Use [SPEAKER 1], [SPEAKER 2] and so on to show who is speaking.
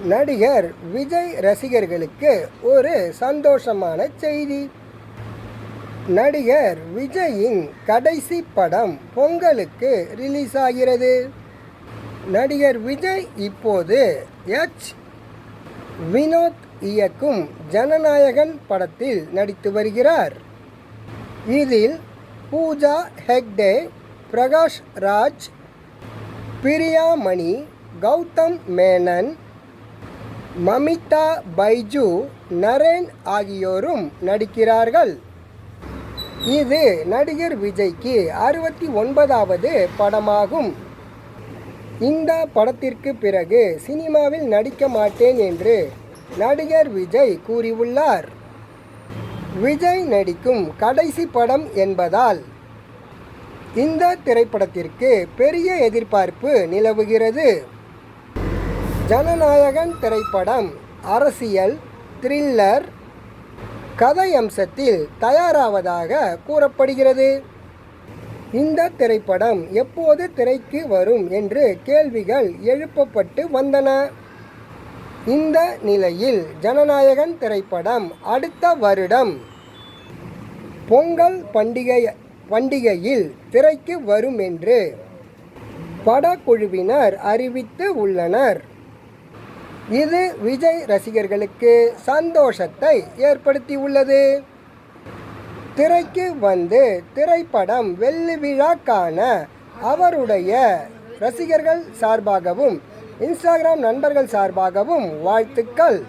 [SPEAKER 1] நடிகர் விஜய் ரசிகர்களுக்கு ஒரு சந்தோஷமான செய்தி. நடிகர் விஜயின் கடைசி படம் பொங்கலுக்கு ரிலீஸ் ஆகிறது. நடிகர் விஜய் இப்போது வினோத் இயக்கும் ஜனநாயகன் படத்தில் நடித்து வருகிறார். இதில் பூஜா ஹெக்டே, பிரகாஷ் ராஜ், பிரியா மணி, கௌதம் மேனன், மமிதா பைஜு, நரேன் ஆகியோரும் நடிக்கிறார்கள். இது நடிகர் விஜய்க்கு 69வது படமாகும். இந்த படத்திற்கு பிறகு சினிமாவில் நடிக்க மாட்டேன் என்று நடிகர் விஜய் கூறியுள்ளார். விஜய் நடிக்கும் கடைசி படம் என்பதால் இந்த திரைப்படத்திற்கு பெரிய எதிர்பார்ப்பு நிலவுகிறது. ஜனநாயகன் திரைப்படம் அரசியல், த்ரில்லர் கதையம்சத்தில் தயாராவதாக கூறப்படுகிறது. இந்த திரைப்படம் எப்போது திரைக்கு வரும் என்று கேள்விகள் எழுப்பப்பட்டு வந்தன. இந்த நிலையில் ஜனநாயகன் திரைப்படம் அடுத்த வருடம் பொங்கல் பண்டிகையில் திரைக்கு வரும் என்று படக்குழுவினர் அறிவித்து உள்ளனர். இது விஜய் ரசிகர்களுக்கு சந்தோஷத்தை ஏற்படுத்தியுள்ளது. திரைக்கு வந்து திரைப்படம் வெள்ளி விழா காண அவருடைய ரசிகர்கள் சார்பாகவும் இன்ஸ்டாகிராம் நண்பர்கள் சார்பாகவும் வாழ்த்துக்கள்.